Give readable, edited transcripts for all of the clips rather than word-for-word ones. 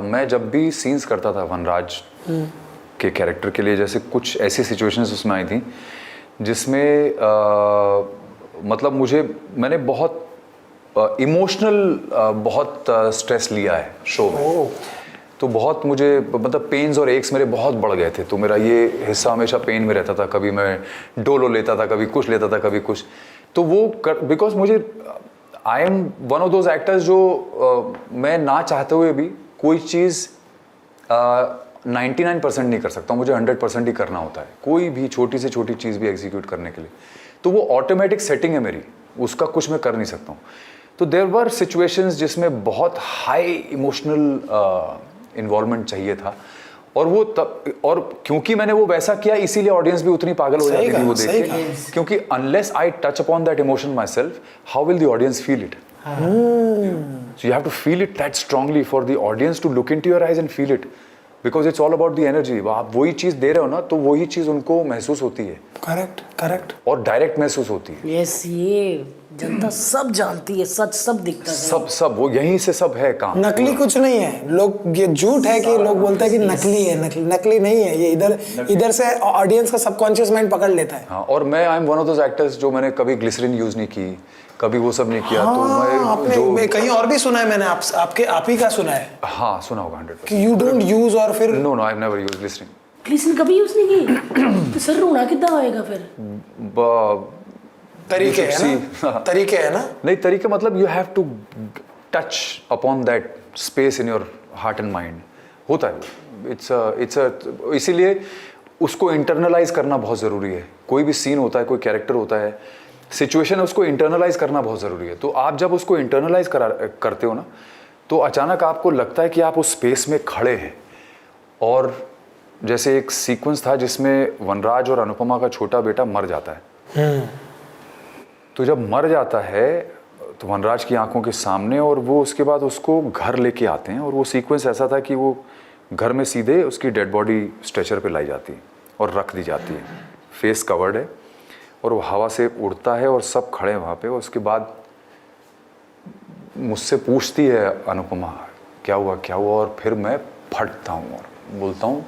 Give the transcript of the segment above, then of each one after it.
मैं जब भी सीन्स करता था वनराज के कैरेक्टर के लिए, जैसे कुछ ऐसी सिचुएशंस उसमें आई थी जिसमें मतलब मैंने बहुत इमोशनल बहुत स्ट्रेस लिया है शो में। तो बहुत मुझे मतलब पेन्स और एक्स मेरे बहुत बढ़ गए थे, तो मेरा ये हिस्सा हमेशा पेन में रहता था। कभी मैं डोलो लेता था, कभी कुछ लेता था, कभी कुछ। तो वो बिकॉज मुझे I am one of those actors जो मैं ना चाहते हुए भी कोई चीज़ 99% नहीं कर सकता हूँ, मुझे 100% ही करना होता है कोई भी छोटी से छोटी चीज़ भी एग्जीक्यूट करने के लिए। तो वो ऑटोमेटिक सेटिंग है मेरी, उसका कुछ मैं कर नहीं सकता हूँ। तो देयर वर सिचुएशंस जिसमें बहुत हाई इमोशनल इन्वॉल्वमेंट चाहिए था, और वो तब, और क्योंकि मैंने वो वैसा किया इसीलिए ऑडियंस भी उतनी पागल हो जाती थी वो देख के, क्योंकि unless I touch upon that emotion my self, how will the audience feel it? So you have to feel it that strongly for the audience to look into your eyes and feel it, because it's all about the energy. आप वही चीज दे रहे हो ना, तो वही चीज उनको महसूस होती है। करेक्ट और डायरेक्ट महसूस होती है। यस, ये जनता सब जानती है, सच सब दिखता है। सब वो यहीं से सब है काम। नकली कुछ नहीं है। लोग ये झूठ है कि लोग बोलते हैं कि नकली है, नकली नहीं है। ये इधर से ऑडियंस का सबकॉन्शियस माइंड पकड़ लेता है। हाँ, और मैं I am one of those actors जो मैंने कभी ग्लिसरीन यूज नहीं की, कभी वो सब नहीं किया। तो मैं कहीं और भी सुना है, मैंने आप ही का सुना है। हाँ, सुना होगा 100%। कि यू डोंट यूज, और फिर no I have never used glycerine. Glycerine कभी यूज नहीं की? तो सर रोना कितना आएगा फिर? तरीके है ना? नहीं, तरीके मतलब you have to touch upon that space in your heart and mind, होता है। इट्स इसीलिए उसको इंटरनलाइज करना बहुत ज़रूरी है। कोई भी सीन होता है, कोई कैरेक्टर होता है, सिचुएशन है, उसको इंटरनलाइज करना बहुत ज़रूरी है। तो आप जब उसको इंटरनलाइज करते हो ना, तो अचानक आपको लगता है कि आप उस स्पेस में खड़े हैं। और जैसे एक सीक्वेंस था जिसमें वनराज और अनुपमा का छोटा बेटा मर जाता है। तो जब मर जाता है तो वनराज की आंखों के सामने, और वो उसके बाद उसको घर लेके आते हैं। और वो सीक्वेंस ऐसा था कि वो घर में सीधे उसकी डेड बॉडी स्ट्रेचर पे लाई जाती है और रख दी जाती है। फेस कवर्ड है और वो हवा से उड़ता है और सब खड़े हैं वहाँ पे। और उसके बाद मुझसे पूछती है अनुपमा, क्या हुआ? और फिर मैं फटता हूँ और बोलता हूँ,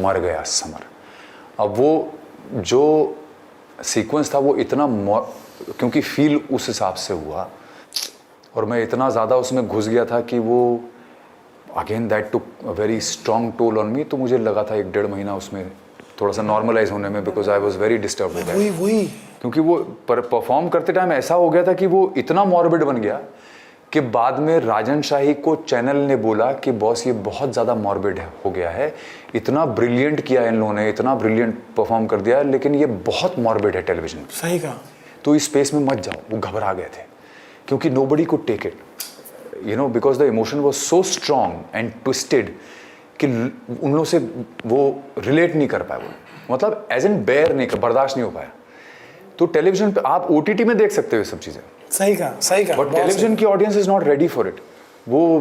मर गया समर। अब वो जो सीक्वेंस था वो इतना क्योंकि फील उस हिसाब से हुआ, और मैं इतना ज़्यादा उसमें घुस गया था कि वो again that took a very strong toll on me. तो मुझे लगा था 1-1.5 महीना उसमें थोड़ा सा नॉर्मलाइज होने में, because I was very disturb हो गया। वही क्योंकि वो परफॉर्म करते टाइम ऐसा हो गया था कि वो इतना मॉर्बिड बन गया कि बाद में राजन शाही को चैनल ने बोला कि बॉस ये बहुत ज़्यादा मॉर्बिड हो गया है, इतना ब्रिलियंट किया इन लोगों ने, इतना ब्रिलियंट परफॉर्म कर दिया, लेकिन ये बहुत मॉर्बिड है टेलीविजन। सही कहा। तो इस स्पेस में मत जाओ। वो घबरा गए थे क्योंकि nobody could take it, you know, because the emotion was so strong and twisted कि उन लोगों से वो रिलेट नहीं कर पाए। वो मतलब एज एन बेयर नहीं, बर्दाश्त नहीं हो पाया। तो टेलीविजन पे आप OTT में देख सकते हो ये सब चीज़ें। सही कहा। बट टेलीविजन की audience is not ready for it. वो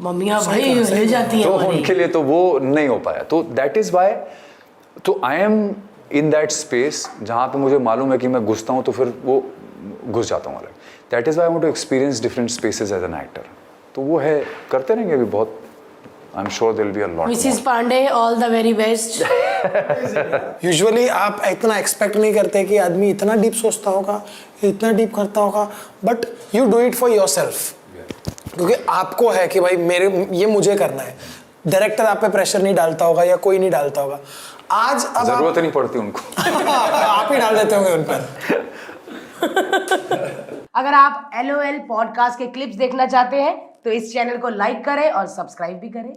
मम्मियाँ भाई हिल जाती हैं तो उनके लिए तो वो नहीं हो पाया। तो दैट इज वाई, तो I am in that space जहाँ पे मुझे मालूम है कि मैं घुसता हूँ तो फिर वो घुस जाता हूँ अलग। That is why I want to experience different spaces as an actor. तो वो है, करते रहेंगे अभी बहुत। I am sure there will be a lot. Mrs Pandey, all the very best. Usually आप इतना एक्सपेक्ट नहीं करते कि आदमी इतना डीप सोचता होगा, इतना डीप करता होगा, but you do it for yourself, क्योंकि आपको है कि भाई ये मुझे करना है। डायरेक्टर आप पे प्रेशर नहीं डालता होगा या कोई नहीं डालता होगा। आज अब जरूरत नहीं पड़ती उनको। आप ही डाल देते होंगे उन पर। अगर आप LOL पॉडकास्ट के क्लिप्स देखना चाहते हैं तो इस चैनल को लाइक करें और सब्सक्राइब भी करें।